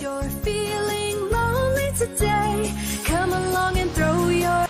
you're feeling lonely today, come along and throw your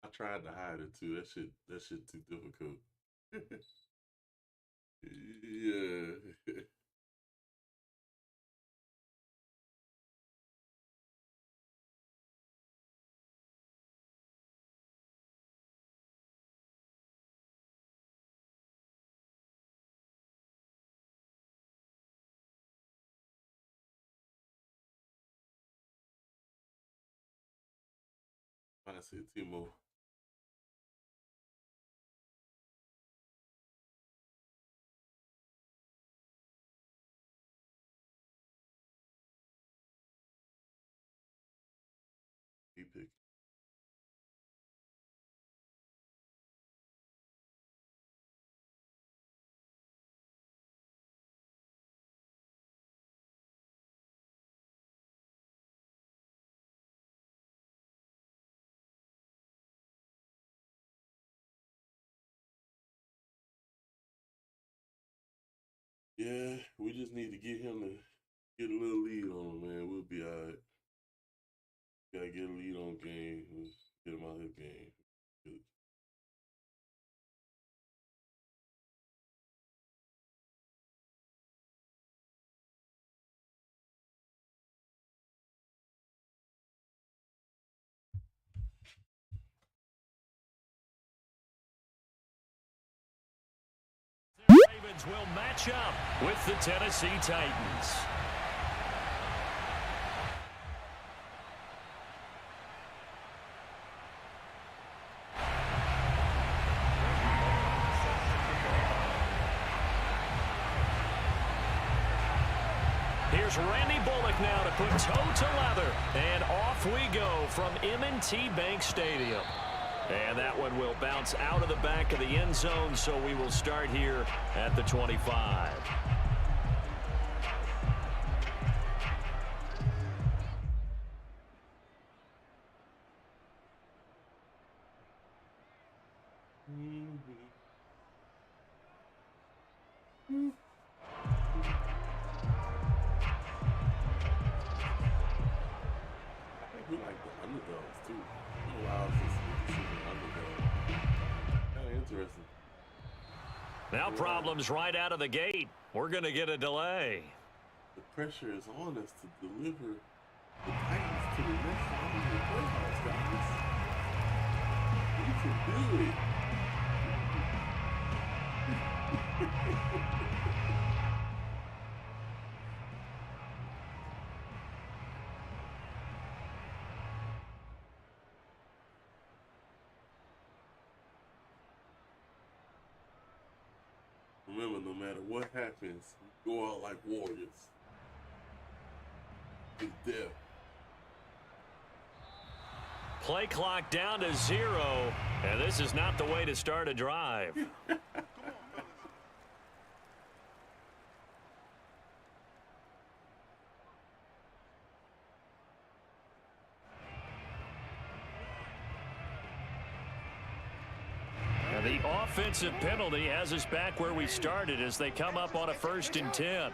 I tried to hide it too. That shit too difficult. Yeah. I said Timo. He picked. Yeah, we just need to get him to get a little lead on him, man. We'll be all right. Gotta get a lead on game. Get him out of the game. Good. Ravens will match up with the Tennessee Titans. Here's Randy Bullock now to put toe to leather. And off we go from M&T Bank Stadium. And that one will bounce out of the back of the end zone, so we will start here at the 25. We like the underdogs too. Wow, this is an underdog. Kind of interesting. Now problems right out of the gate. We're going to get a delay. The pressure is on us to deliver the Titans to the next round of the playoffs, guys. We can do it. Remember, no matter what happens, we go out like warriors. It's death. Play clock down to 0, and this is not the way to start a drive. The offensive penalty has us back where we started as they come up on a 1st and 10.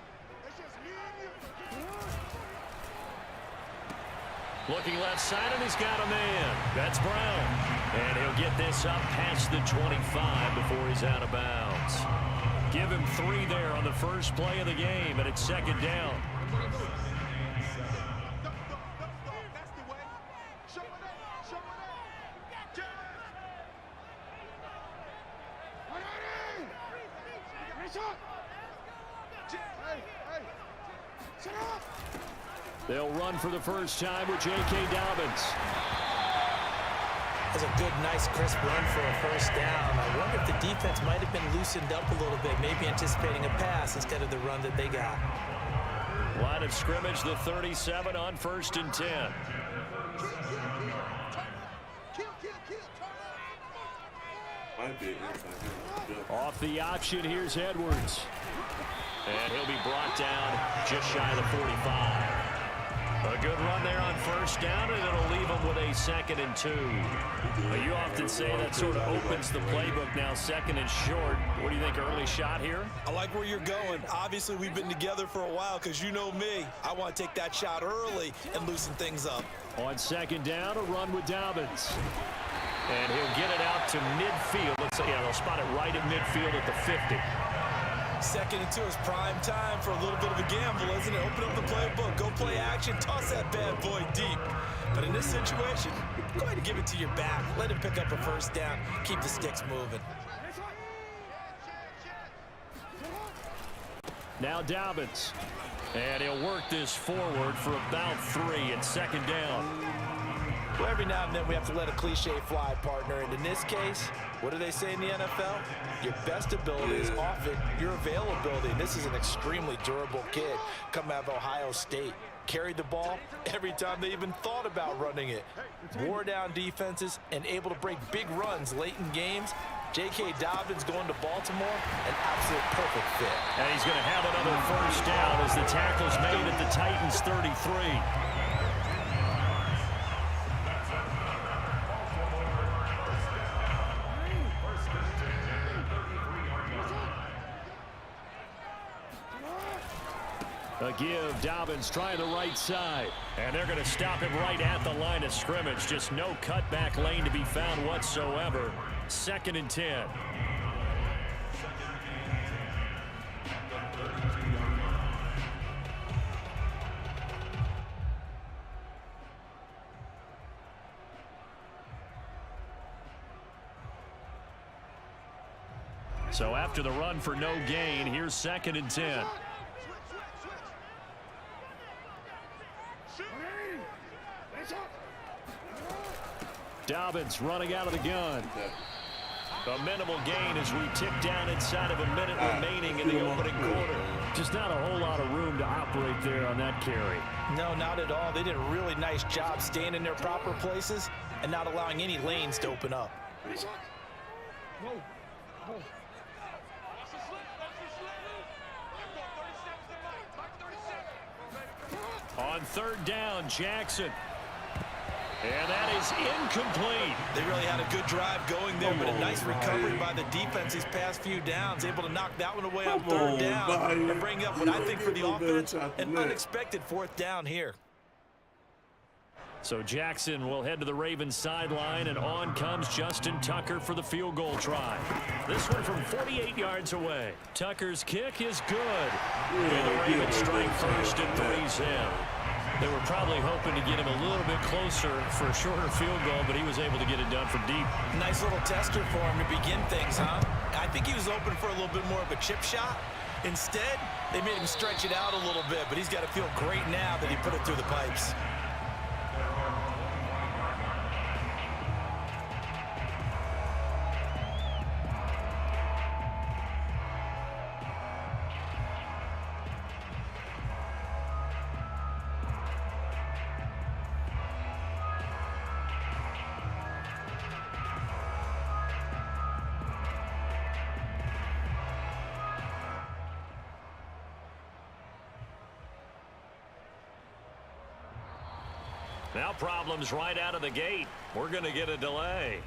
Looking left side, and he's got a man. That's Brown. And he'll get this up past the 25 before he's out of bounds. Give him 3 there on the first play of the game, and it's 2nd down. They'll run for the first time with J.K. Dobbins. That's a good, nice, crisp run for a first down. I wonder if the defense might have been loosened up a little bit, maybe anticipating a pass instead of the run that they got. Line of scrimmage, the 37 on 1st and 10. Might be an inside. Off the option, here's Edwards. And he'll be brought down just shy of the 45. A good run there on first down, and it'll leave him with a 2nd and 2. You often say that sort of opens the playbook now, 2nd and short. What do you think, early shot here? I like where you're going. Obviously, we've been together for a while because you know me. I want to take that shot early and loosen things up. On 2nd down, a run with Dobbins. And he'll get it out to midfield. They'll spot it right at midfield at the 50. 2nd and 2 is prime time for a little bit of a gamble, isn't it? Open up the playbook, go play action, toss that bad boy deep. But in this situation, go ahead and give it to your back. Let him pick up a first down. Keep the sticks moving. Now Dobbins. And he'll work this forward for about 3 at 2nd down. Well, every now and then we have to let a cliche fly, partner. And in this case, what do they say in the NFL? Your best ability is often your availability. And this is an extremely durable kid coming out of Ohio State. Carried the ball every time they even thought about running it. Wore down defenses and able to break big runs late in games. J.K. Dobbins going to Baltimore, an absolute perfect fit. And he's going to have another first down as the tackle's made at the Titans 33. A give, Dobbins trying the right side. And they're going to stop him right at the line of scrimmage. Just no cutback lane to be found whatsoever. 2nd and 10. So after the run for no gain, here's 2nd and 10. Dobbins running out of the gun. A minimal gain as we tick down inside of a minute remaining in the opening quarter. Just not a whole lot of room to operate there on that carry. No, not at all. They did a really nice job staying in their proper places and not allowing any lanes to open up. On 3rd down, Jackson. And that is incomplete. They really had a good drive going there, but a nice recovery by the defense these past few downs, able to knock that one away on 3rd down and bring up what I think for the offense, an unexpected 4th down here. So Jackson will head to the Ravens sideline, and on comes Justin Tucker for the field goal try. This one from 48 yards away. Tucker's kick is good. And the Ravens strike first and 3's in. They were probably hoping to get him a little bit closer for a shorter field goal, but he was able to get it done from deep. Nice little tester for him to begin things, huh? I think he was open for a little bit more of a chip shot. Instead, they made him stretch it out a little bit, but he's got to feel great now that he put it through the pipes. Now problems right out of the gate. We're going to get a delay.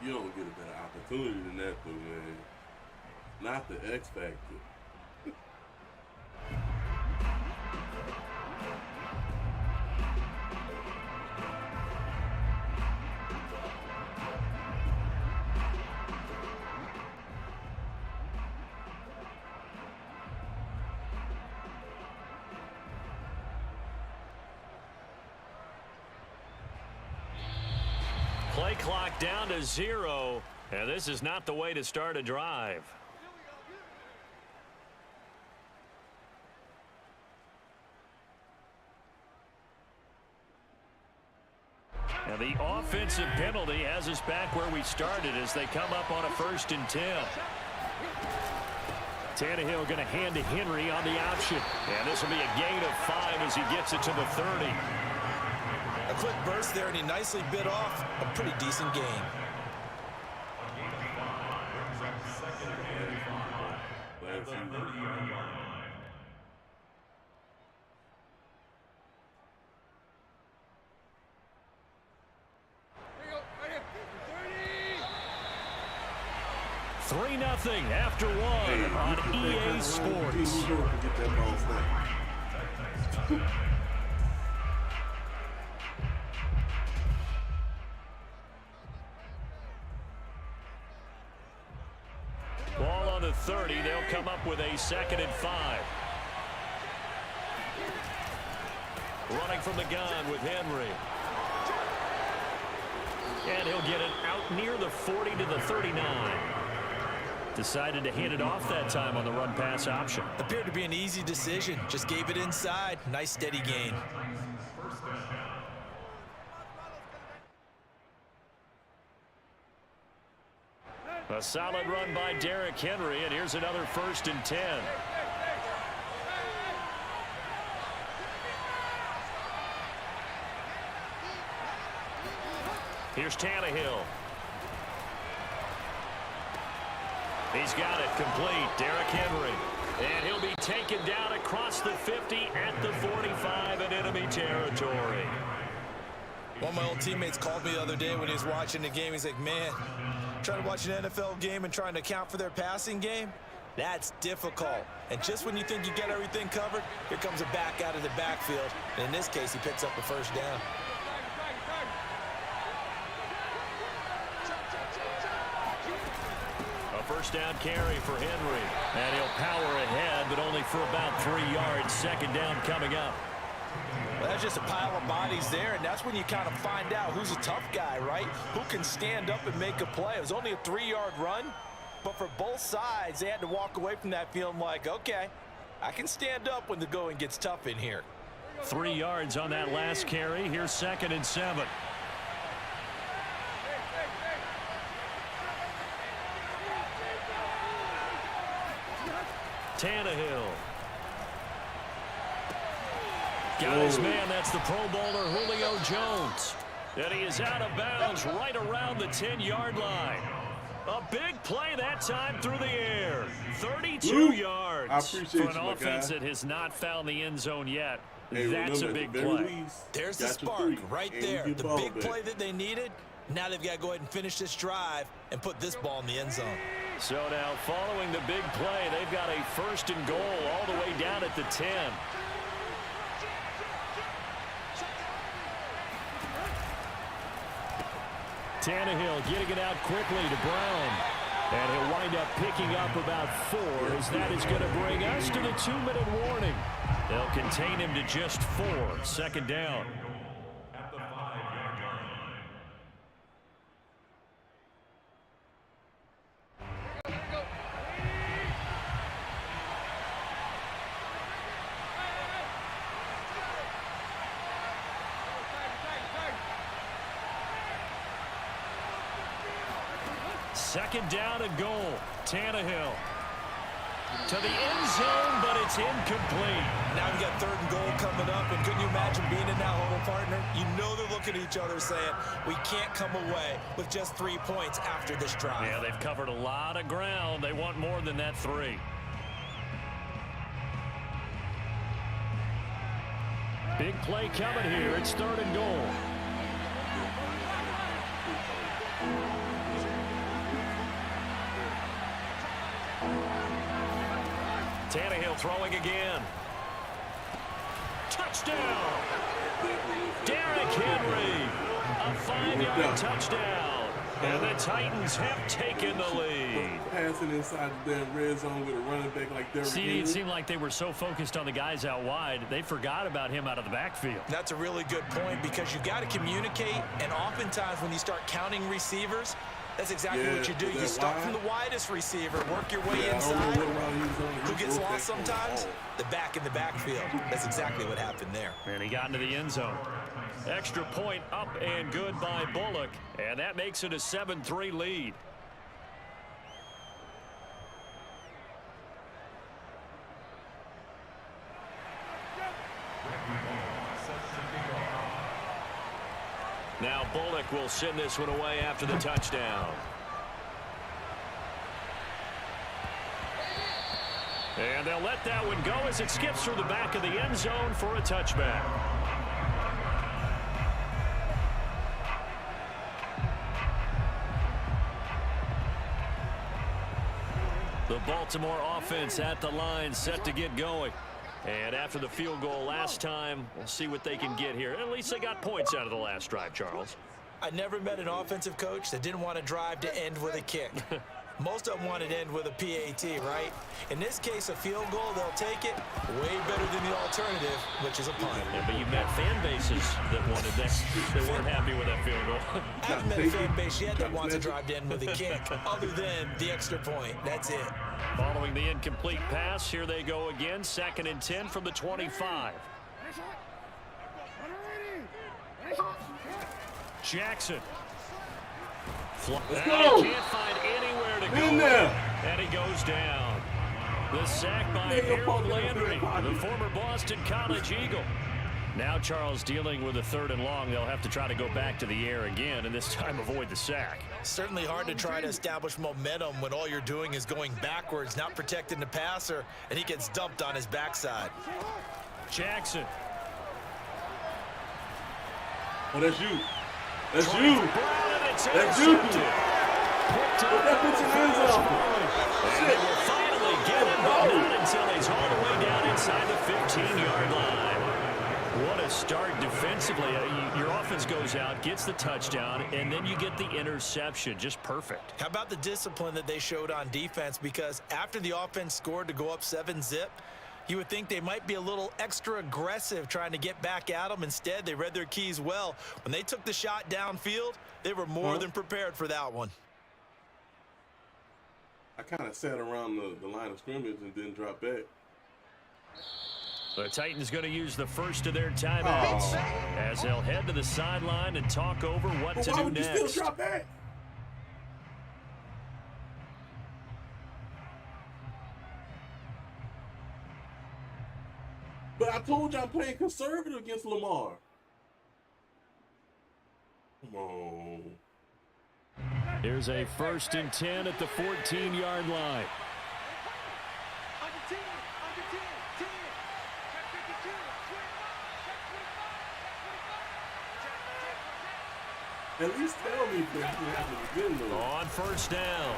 You don't get a better opportunity than that, though, man. Not the X Factor. Play clock down to 0, and this is not the way to start a drive. And the offensive penalty has us back where we started as they come up on a 1st and 10. Tannehill going to hand to Henry on the option. And this will be a gain of 5 as he gets it to the 30. A quick burst there, and he nicely bit off a pretty decent gain. Three 0 after one on EA Sports. Ball on the 30. They'll come up with a 2nd and 5. Running from the gun with Henry. And he'll get it out near the 40 to the 39. Decided to hand it off that time on the run pass option. Appeared to be an easy decision. Just gave it inside. Nice steady gain. A solid run by Derrick Henry, and here's another 1st and 10. Here's Tannehill. He's got it complete. Derrick Henry. And he'll be taken down across the 50 at the 45 in enemy territory. One of my old teammates called me the other day when he was watching the game. He's like, man, trying to watch an NFL game and trying to account for their passing game, that's difficult. And just when you think you get everything covered, here comes a back out of the backfield. And in this case, he picks up the 1st down. A 1st down carry for Henry. And he'll power ahead, but only for about 3 yards. 2nd down coming up. Well, that's just a pile of bodies there, and that's when you kind of find out who's a tough guy, right? Who can stand up and make a play. It was only a 3-yard run, but for both sides, they had to walk away from that feeling like, okay, I can stand up when the going gets tough in here. 3 yards on that last carry. Here's 2nd and 7. Tannehill. Got his man. That's the Pro Bowler Julio Jones. And he is out of bounds right around the 10-yard line. A big play that time through the air. 32 yards for an offense that has not found the end zone yet. That's a big play. There's the spark right there. The big play that they needed. Now they've got to go ahead and finish this drive and put this ball in the end zone. So now following the big play, they've got a 1st and goal all the way down at the 10. Tannehill getting it out quickly to Brown. And he'll wind up picking up about 4 as that is going to bring us to the 2-minute warning. They'll contain him to just 4. 2nd down. Second down and goal. Tannehill to the end zone, but it's incomplete. Now we've got 3rd and goal coming up, and couldn't you imagine being in that huddle, partner? You know they're looking at each other saying, we can't come away with just 3 points after this drive. Yeah, they've covered a lot of ground. They want more than that 3. Big play coming here. It's 3rd and goal. Tannehill throwing again. Touchdown! Derrick Henry. A 5-yard touchdown. And the Titans have taken the lead. Passing inside the damn red zone with a running back like Derrick Henry. It seemed like they were so focused on the guys out wide, they forgot about him out of the backfield. That's a really good point because you've got to communicate, and oftentimes when you start counting receivers, that's exactly what you do. You start from the widest receiver, work your way inside. Who gets lost sometimes? The back in the backfield. That's exactly what happened there. And he got into the end zone. Extra point up and good by Bullock. And that makes it a 7-3 lead. Now Bullock will send this one away after the touchdown. And they'll let that one go as it skips through the back of the end zone for a touchback. The Baltimore offense at the line, set to get going. And after the field goal last time, we'll see what they can get here. At least they got points out of the last drive, Charles. I never met an offensive coach that didn't want to drive to end with a kick. Most of them wanted to end with a PAT, right? In this case, a field goal, they'll take it. Way better than the alternative, which is a punt. Yeah, but you've met fan bases that wanted that, that weren't happy with that field goal. I haven't met a fan base yet that wants to drive to end with a kick, other than the extra point. That's it. Following the incomplete pass, here they go again. 2nd and 10 from the 25. Jackson. Let's go. He can't find anywhere to go. In there. And he goes down. The sack by Harold Landry, the former Boston College Eagle. Now Charles dealing with a 3rd and long. They'll have to try to go back to the air again, and this time avoid the sack. Certainly hard to try to establish momentum when all you're doing is going backwards, not protecting the passer, and he gets dumped on his backside. Jackson. Oh, that's you. That's you. That's you. That puts your hands off. And they will finally get him, but not until he's all the way down inside the 15-yard line. What a start defensively. Your offense goes out, gets the touchdown, and then you get the interception. Just perfect. How about the discipline that they showed on defense? Because after the offense scored to go up 7-zip, you would think they might be a little extra aggressive trying to get back at them. Instead, they read their keys well. When they took the shot downfield, they were more than prepared for that one. I kind of sat around the line of scrimmage and didn't drop back. The Titans going to use the first of their timeouts as they'll head to the sideline and talk over what to do next. You still drop back? But I told you I'm playing conservative against Lamar. Come on. Here's a 1st and 10 at the 14-yard line. At least tell me if you have to begin though. On 1st down,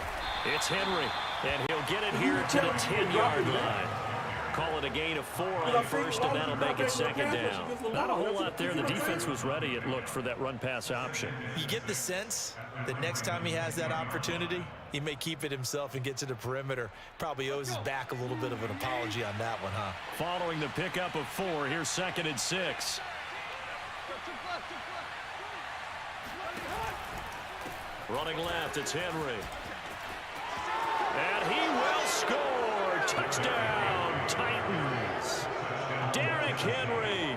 it's Henry, and he'll get it here to the 10-yard line. Call it a gain of 4 on 1st, and that'll make it 2nd down. Not a whole lot there. The defense was ready, it looked, for that run-pass option. You get the sense that next time he has that opportunity, he may keep it himself and get to the perimeter. Probably owes his back a little bit of an apology on that one, huh? Following the pickup of 4, here's 2nd and 6. Running left, it's Henry. And he will score. Touchdown, Titans. Derrick Henry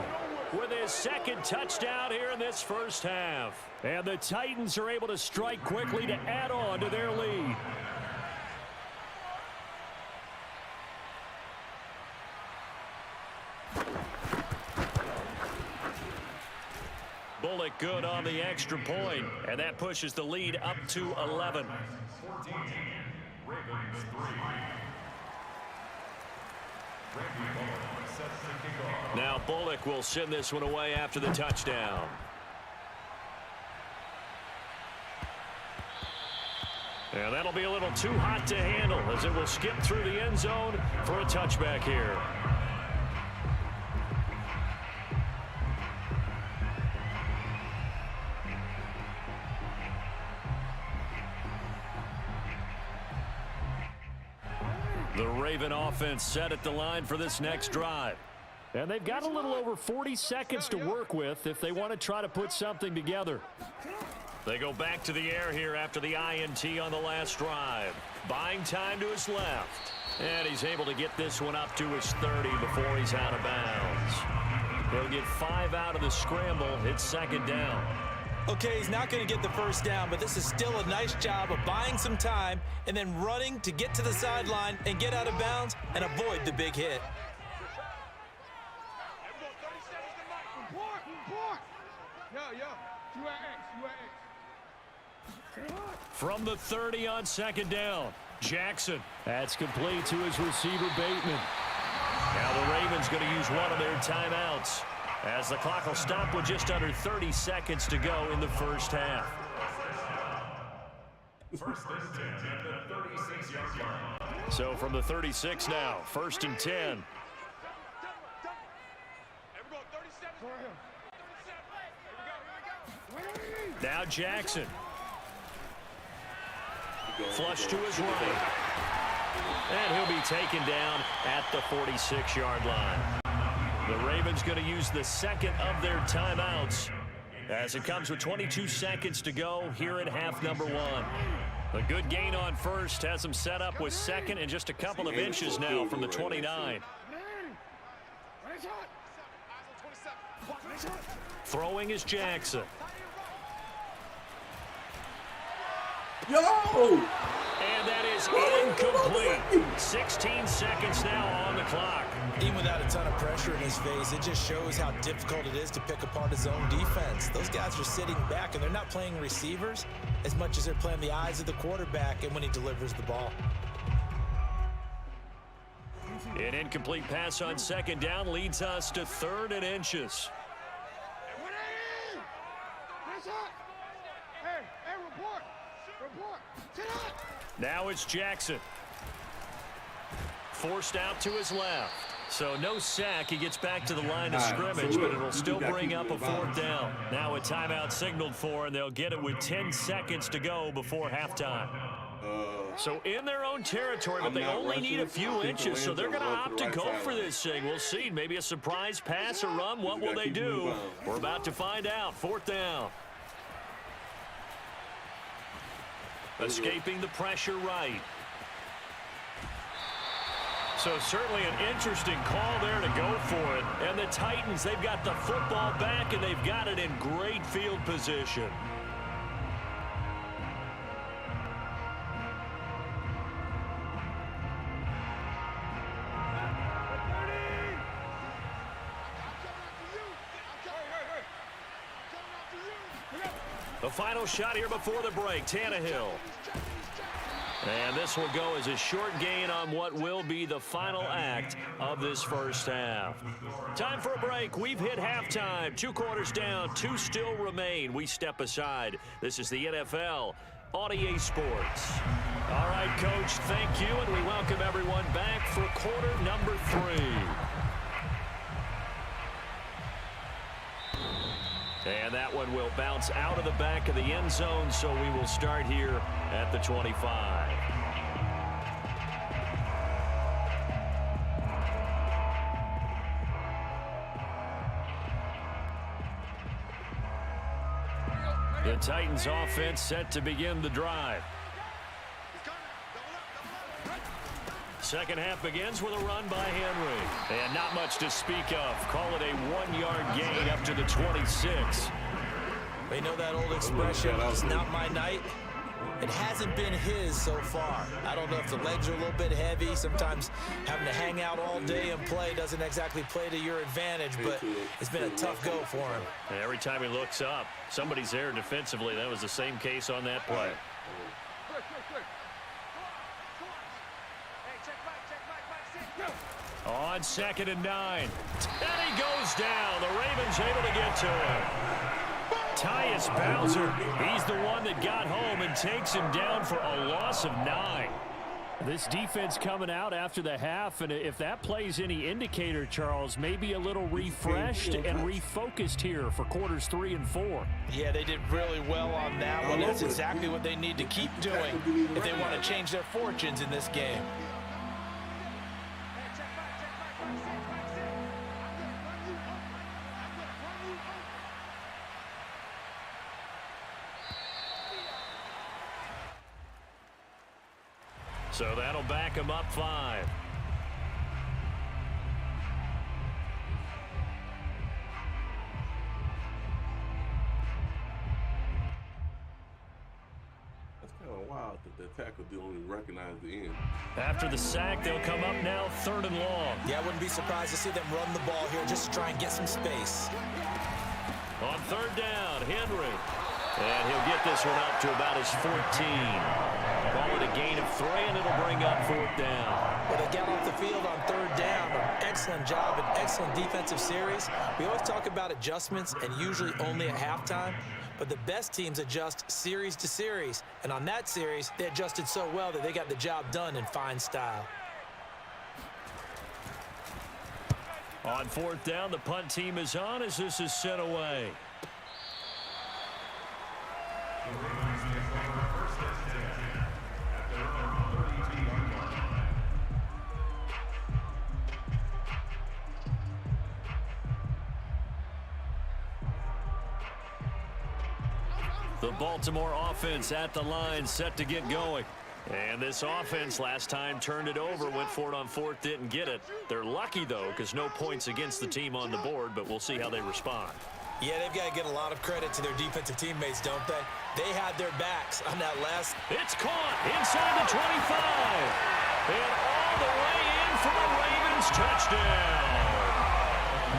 with his 2nd touchdown here in this first half. And the Titans are able to strike quickly to add on to their lead. Bullock good on the extra point, and that pushes the lead up to 11. Now Bullock will send this one away after the touchdown. And that'll be a little too hot to handle as it will skip through the end zone for a touchback here. The Raven offense set at the line for this next drive. And they've got a little over 40 seconds to work with if they want to try to put something together. They go back to the air here after the INT on the last drive. Buying time to his left. And he's able to get this one up to his 30 before he's out of bounds. He'll get 5 out of the scramble. It's 2nd down. Okay, he's not going to get the 1st down, but this is still a nice job of buying some time and then running to get to the sideline and get out of bounds and avoid the big hit. From the 30 on second down, Jackson. That's complete to his receiver, Bateman. Now the Ravens going to use one of their timeouts, as the clock will stop with just under 30 seconds to go in the first half. First and 10 at the 36-yard line. So from the 36 now, first and 10. Now Jackson. Flush to his right. And he'll be taken down at the 46-yard line. The Ravens going to use the second of their timeouts, as it comes with 22 seconds to go here in half number one. A good gain on first has them set up with second and just a couple of inches now from the 29. Throwing is Jackson. Yo! And that is incomplete. 16 seconds now on the clock. Even without a ton of pressure in his face, it just shows how difficult it is to pick apart his own defense. Those guys are sitting back, and they're not playing receivers as much as they're playing the eyes of the quarterback and when he delivers the ball. An incomplete pass on second down leads us to 3rd and inches. Now it's Jackson. Forced out to his left. So no sack. He gets back to the line of scrimmage, but it'll still bring up a 4th down. Now a timeout signaled for, and they'll get it with 10 seconds to go before halftime. So in their own territory, but they only need a few inches, so they're going to opt to go for this thing. We'll see. Maybe a surprise pass or run. What will they do? We're about to find out. 4th down. Escaping the pressure right. So certainly an interesting call there to go for it. And the Titans, they've got the football back, and they've got it in great field position. The final shot here before the break, Tannehill. And this will go as a short gain on what will be the final act of this first half. Time for a break. We've hit halftime. 2 quarters down, 2 still remain. We step aside. This is the NFL on EA Sports. All right, Coach, thank you, and we welcome everyone back for quarter number 3. And that one will bounce out of the back of the end zone, so we will start here at the 25. The Titans offense set to begin the drive. Second half begins with a run by Henry. And not much to speak of. Call it a 1-yard gain up to the 26. You know that old expression, it's not my night? It hasn't been his so far. I don't know if the legs are a little bit heavy. Sometimes having to hang out all day and play doesn't exactly play to your advantage, but it's been a tough go for him. And every time he looks up, somebody's there defensively. That was the same case on that play. On 2nd and 9. And he goes down. The Ravens able to get to him. Tyus Bowser, he's the one that got home and takes him down for a loss of 9. This defense coming out after the half, and if that plays any indicator, Charles, maybe a little refreshed and refocused here for quarters 3 and 4. Yeah, they did really well on that one. That's exactly what they need to keep doing if they want to change their fortunes in this game. So that'll back him up 5. That's kind of wild that the tackle didn't even recognize the end. After the sack, they'll come up now 3rd and long. Yeah, I wouldn't be surprised to see them run the ball here just to try and get some space. On third down, Henry. And he'll get this one up to about his 14. Call it a gain of 3, and it'll bring up fourth down. Well, they got off the field on third down. An excellent job, an excellent defensive series. We always talk about adjustments, and usually only at halftime. But the best teams adjust series to series. And on that series, they adjusted so well that they got the job done in fine style. On fourth down, the punt team is on as this is sent away. The Baltimore offense at the line, set to get going. And this offense last time turned it over, went for it on fourth, didn't get it. They're lucky, though, because no points against the team on the board, but we'll see how they respond. Yeah, they've got to get a lot of credit to their defensive teammates, don't they? They had their backs on that last. It's caught inside the 25. And all the way in for a Ravens touchdown.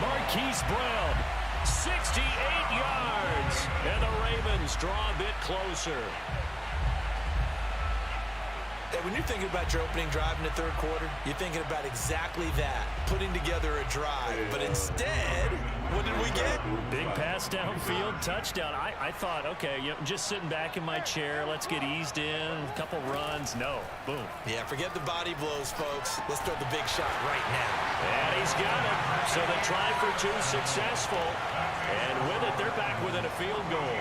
Marquise Brown, 68 yards. And the Ravens draw a bit closer. Hey, when you're thinking about your opening drive in the third quarter, you're thinking about exactly that, putting together a drive. But instead, what did we get? Big pass downfield, touchdown. I thought, okay, just sitting back in my chair, let's get eased in, a couple runs. No, boom. Yeah, forget the body blows, folks. Let's throw the big shot right now. And he's got it. So the try for 2 successful. And with it, they're back within a field goal.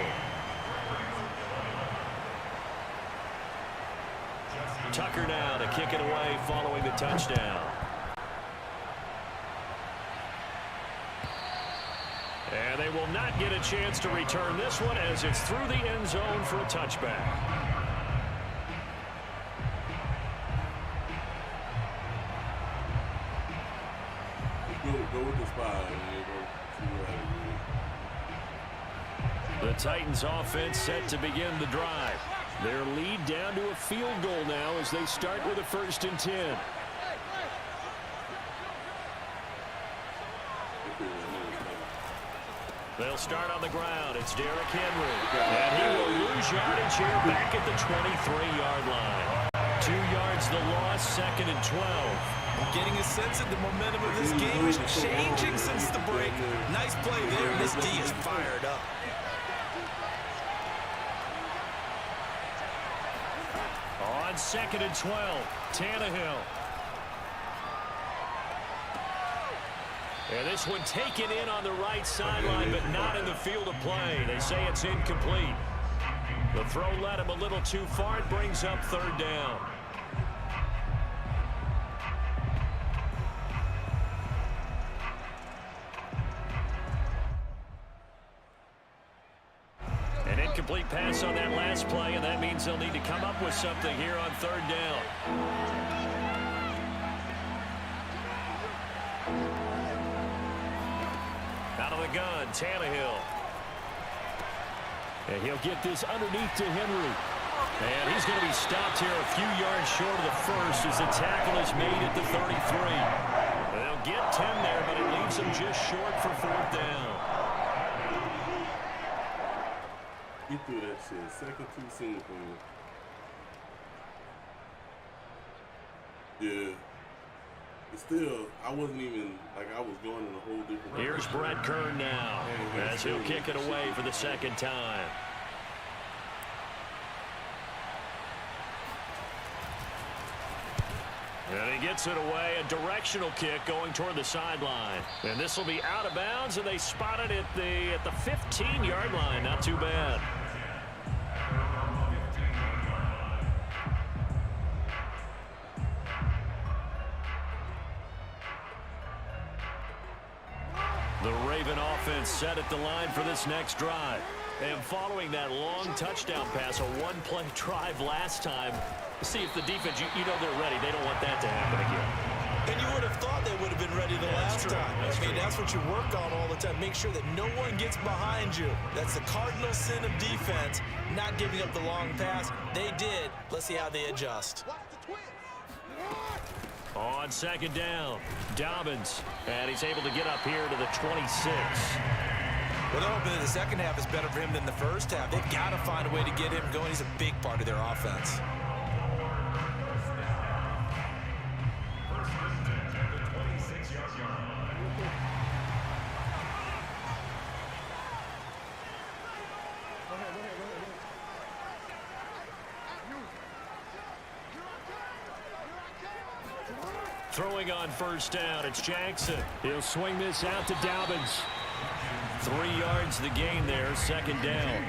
Tucker now to kick it away following the touchdown. And they will not get a chance to return this one as it's through the end zone for a touchback. Go with the spy, man. The Titans offense set to begin the drive. Their lead down to a field goal now as they start with a 1st and 10. They'll start on the ground. It's Derrick Henry. And he will lose yardage here back at the 23-yard line. 2 yards the loss, 2nd and 12. I'm getting a sense that the momentum of this game is changing since the break. Nice play there. This D is fired up. On 2nd and 12, Tannehill. And this one taken in on the right sideline, but not in the field of play. They say it's incomplete. The throw led him a little too far. It brings up 3rd down. An incomplete pass on that last play, and that means they'll need to come up with something here on 3rd down. Out of the gun, Tannehill. And he'll get this underneath to Henry. And he's going to be stopped here a few yards short of the first as the tackle is made at the 33. They'll get 10 there, but it leaves them just short for 4th down. He threw that shit. Second too soon for me. Yeah. But still, I wasn't even, like, I was going in a whole different direction. Here's Brett Kern now as he'll kick it away for the 2nd time. And he gets it away, a directional kick going toward the sideline. And this will be out of bounds, and they spot it at the 15-yard line. Not too bad. The Raven offense set at the line for this next drive. And following that long touchdown pass, a one-play drive last time, see if the defense, you know they're ready. They don't want that to happen again. And you would have thought they would have been ready the last time. I mean, that's what you work on all the time. Make sure that no one gets behind you. That's the cardinal sin of defense, not giving up the long pass. They did. Let's see how they adjust. On 2nd down, Dobbins, and he's able to get up here to the 26. Well, they're hoping that the second half is better for him than the first half. They've got to find a way to get him going. He's a big part of their offense. Throwing on first down, it's Jackson. He'll swing this out to Dobbins. 3 yards the gain there, second down.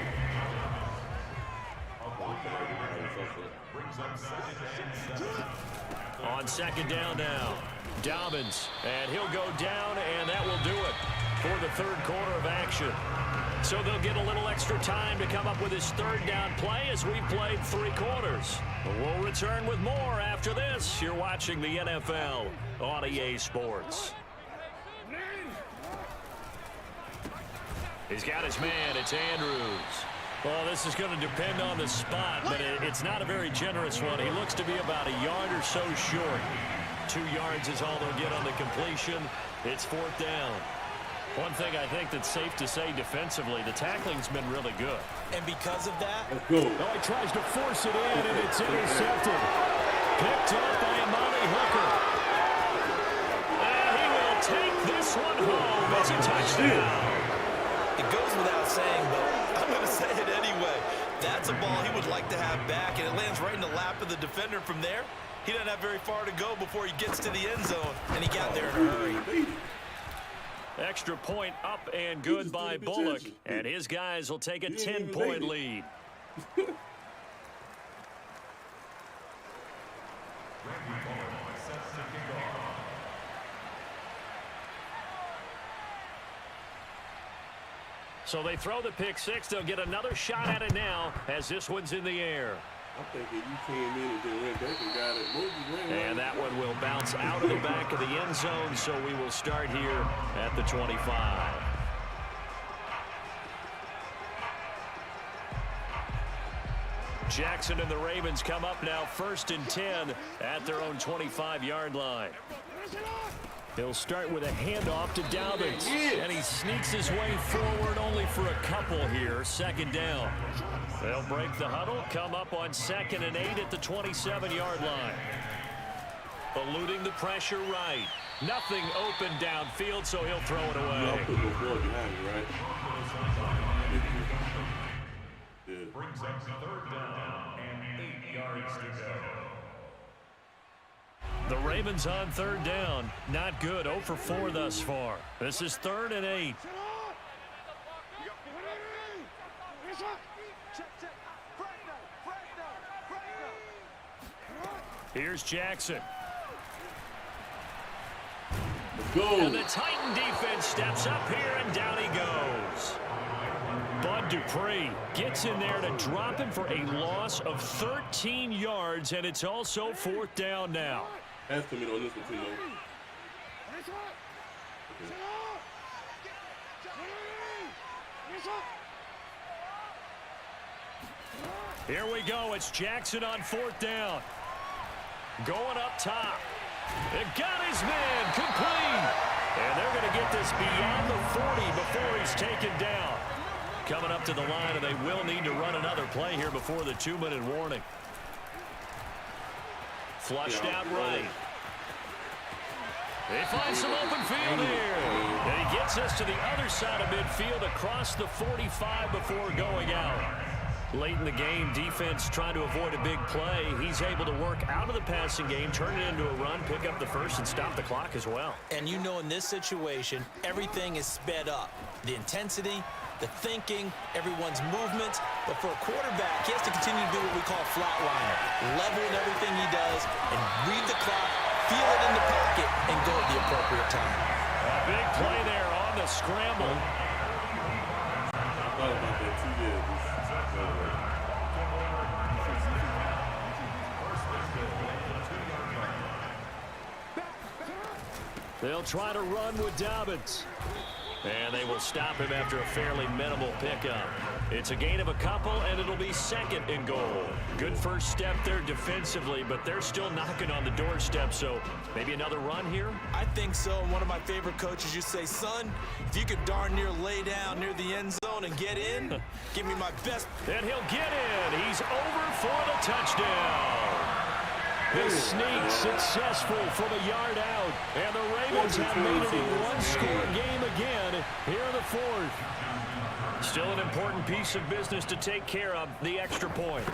On second down now, Dobbins, and he'll go down, and that will do it for the third quarter of action. So they'll get a little extra time to come up with his third down play as we've played 3 quarters. We'll return with more after this. You're watching the NFL on EA Sports. He's got his man. It's Andrews. Well, this is going to depend on the spot, but it's not a very generous one. He looks to be about a yard or so short. 2 yards is all they'll get on the completion. It's fourth down. One thing I think that's safe to say defensively, the tackling's been really good. And because of that, he tries to force it in, and it's intercepted. Picked up by Amani Hooker. And he will take this one home. It's a touchdown. It goes without saying, but I'm going to say it anyway. That's a ball he would like to have back, and it lands right in the lap of the defender from there. He doesn't have very far to go before he gets to the end zone, and he got there in a hurry. Extra point up and good by Bullock, and his guys will take a 10-point lead. So they throw the pick six. They'll get another shot at it now as this one's in the air. I think if you came in and then went back and got it, and that one will bounce out of the back of the end zone, so we will start here at the 25. Jackson and the Ravens come up now 1st and 10 at their own 25-yard line. He'll start with a handoff to Dobbins, and he sneaks his way forward only for a couple here, second down. They'll break the huddle, come up on 2nd and 8 at the 27-yard line. Eluding the pressure right. Nothing open downfield, so he'll throw it away. Brings up 3rd down and 8 yards to go. The Ravens on 3rd down. Not good. 0 for 4 thus far. This is 3rd and 8. Here's Jackson. And the Titan defense steps up here, and down he goes. Bud Dupree gets in there to drop him for a loss of 13 yards, and it's also 4th down now. Has to be on this one, too, Here we go. It's Jackson on 4th down. Going up top. It got his man complete. And they're going to get this beyond the 40 before he's taken down. Coming up to the line, and they will need to run another play here before the 2-minute warning. Flushed out right. They find some open field here. And he gets us to the other side of midfield across the 45 before going out. Late in the game, defense trying to avoid a big play. He's able to work out of the passing game, turn it into a run, pick up the first, and stop the clock as well. And you know, in this situation, everything is sped up. The intensity, the thinking, everyone's movements. But for a quarterback, he has to continue to do what we call flatliner. Level in everything he does and read the clock, feel it in the pocket, and go at the appropriate time. A big play there on the scramble. I thought about that too, yeah. They'll try to run with Dobbins. And they will stop him after a fairly minimal pickup. It's a gain of a couple, and it'll be 2nd and goal. Good first step there defensively, but they're still knocking on the doorstep, so maybe another run here? I think so. One of my favorite coaches used to say, son, if you could darn near lay down near the end zone and get in, give me my best. And he'll get in. He's over for the touchdown. The sneak successful from a yard out. And the Ravens have made it a one-score game again here in the 4th. Still an important piece of business to take care of, the extra point.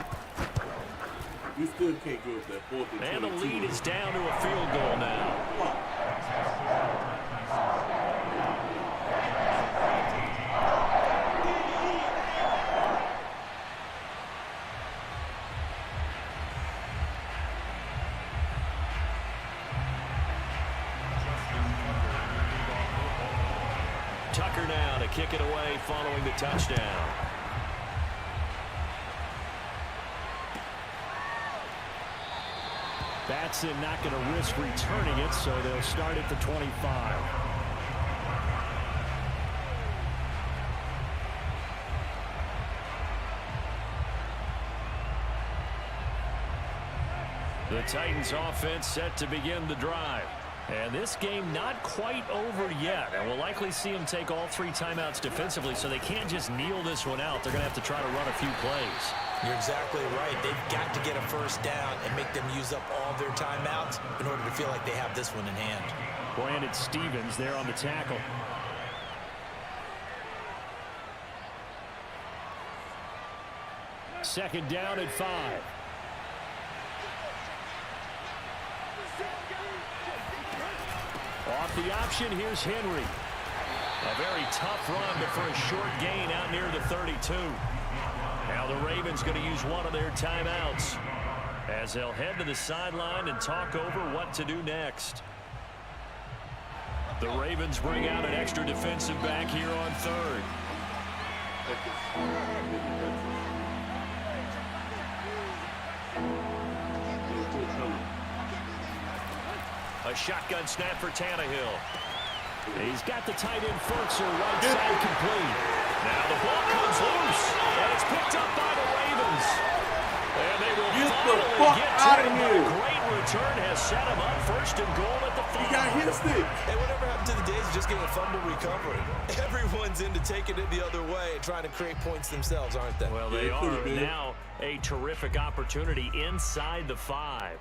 You still can't go with that 4th and 22. And the lead is down to a field goal now. Tucker now to kick it away following the touchdown. Batson not going to risk returning it, so they'll start at the 25. The Titans offense set to begin the drive. And this game not quite over yet. And we'll likely see them take all 3 timeouts defensively, so they can't just kneel this one out. They're going to have to try to run a few plays. You're exactly right. They've got to get a first down and make them use up all their timeouts in order to feel like they have this one in hand. Brandon Stevens there on the tackle. Second down at 5. Off the option, here's Henry. A very tough run, but for a short gain out near the 32. Now the Ravens going to use one of their timeouts as they'll head to the sideline and talk over what to do next. The Ravens bring out an extra defensive back here on 3rd. A shotgun snap for Tannehill. He's got the tight end Furtzer right side complete. Now the ball comes loose, and it's picked up by the Ravens. And they will finally get to him. A great return has set him up 1st and goal at the 5. He got hit stick. Hey, whatever happened to the days of just getting a fumble recovery? Everyone's into taking it the other way and trying to create points themselves, aren't they? Well, they are now a terrific opportunity inside the 5.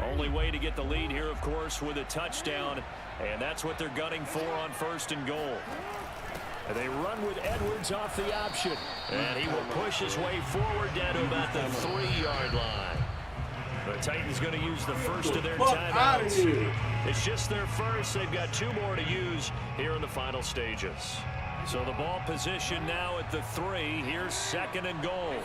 Only way to get the lead here, of course, with a touchdown, and that's what they're gunning for on 1st and goal. And they run with Edwards off the option, and he will push his way forward down to about the 3-yard line. The Titans going to use the first of their timeouts. It's just their first. They've got 2 more to use here in the final stages. So the ball position now at the 3. Here's 2nd and goal.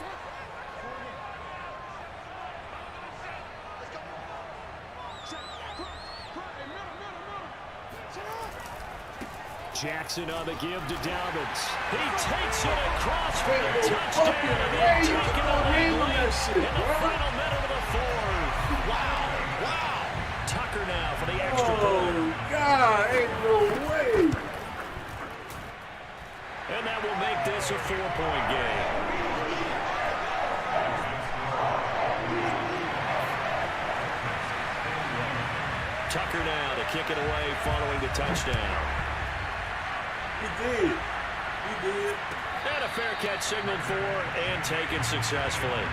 Jackson on the give to Dobbins. He takes it across for the touchdown. And they're taking a lead in the final minute of the 4th. Wow. Tucker now for the extra point. Oh, God, ain't no way. And that will make this a 4-point game. Tucker now to kick it away following the touchdown. He did. And a fair catch signaled for and taken successfully.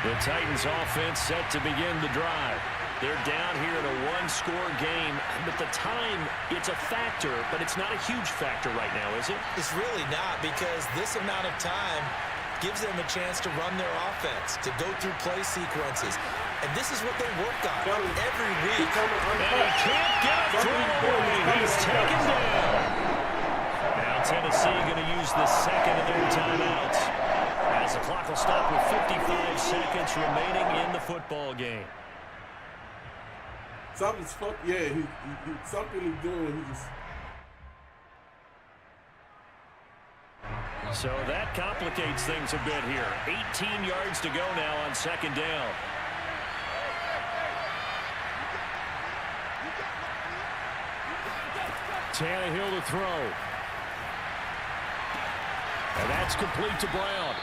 The Titans offense set to begin the drive. They're down here in a 1-score game, but the time, it's a factor, but it's not a huge factor right now, is it? It's really not, because this amount of time gives them a chance to run their offense, to go through play sequences. And this is what they work on every week. And he can't get a throw away. He's taken down. Now Tennessee going to use the 2nd of their timeouts, as the clock will stop with 55 seconds remaining in the football game. Something's something he's doing. He just So that complicates things a bit here. 18 yards to go now on second down. Tannehill to throw. And that's complete to Brown.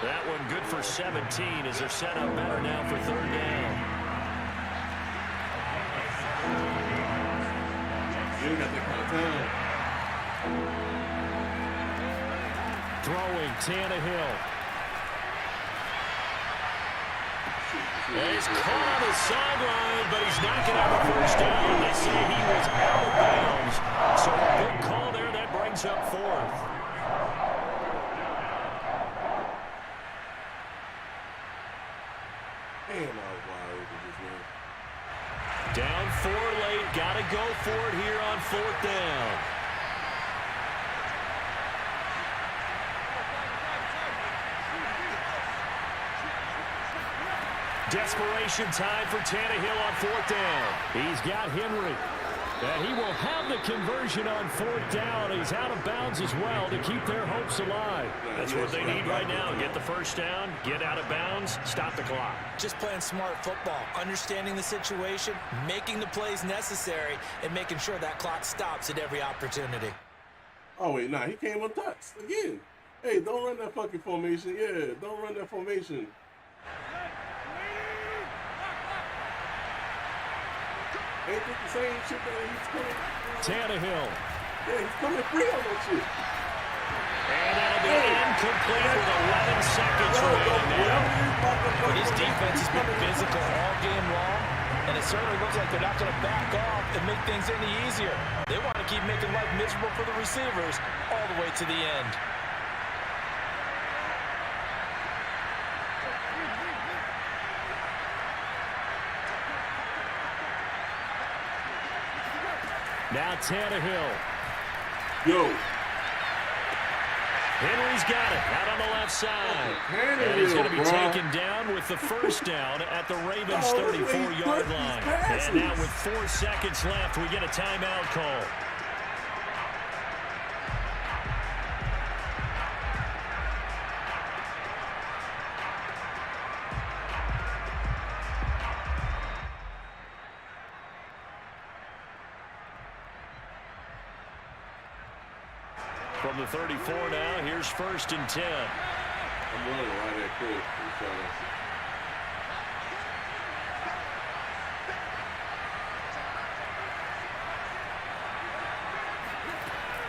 That one good for 17 as they're set up better now for third down. You got that kind of time. Throwing Tannehill. He's caught on the sideline, but he's not going to have a first down. They say he was out of bounds. So a good call there. That brings up fourth. Damn, I was wide open just now. Down 4 late. Got to go for it here on fourth down. Desperation time for Tannehill on fourth down. He's got Henry. And he will have the conversion on fourth down. He's out of bounds as well to keep their hopes alive. That's what they need right now. Get the first down, get out of bounds, stop the clock. Just playing smart football, understanding the situation, making the plays necessary, and making sure that clock stops at every opportunity. Oh, wait, nah, he came untouched again. Hey, don't run that fucking formation. Yeah, don't run that formation. Ain't it the same shit that he's coming? Tannehill. Yeah, he's coming free on that shit. And that'll be incomplete with 11 seconds remaining now. But his defense has been physical all game long, and it certainly looks like they're not going to back off and make things any easier. They want to keep making life miserable for the receivers all the way to the end. Now Tannehill. Yo. Henry's got it out on the left side. And he's going to be taken down with the first down at the Ravens' 34-yard line. And now with 4 seconds left, we get a timeout call. From the 34 now, here's 1st and 10. I'm running right at Chris.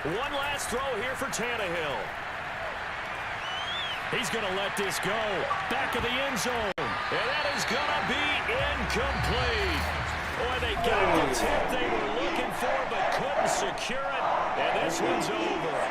One last throw here for Tannehill. He's going to let this go. Back of the end zone. And that is going to be incomplete. Boy, they got the tip they were looking for, but couldn't secure it. And this one's over.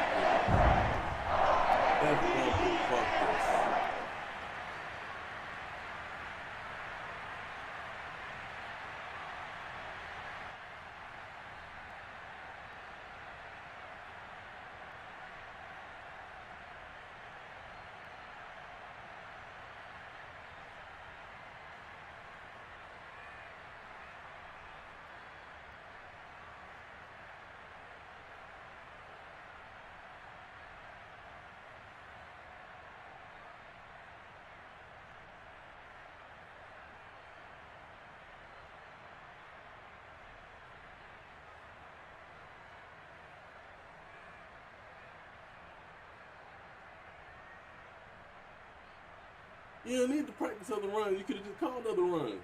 You don't need to practice other runs. You could have just called other runs.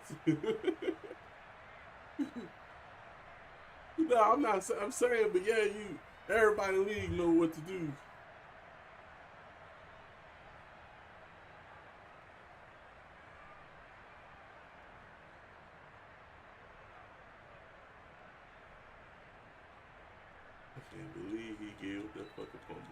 No, I'm saying, but yeah, everybody in the league know what to do. I can't believe he gave up that fucking fumble.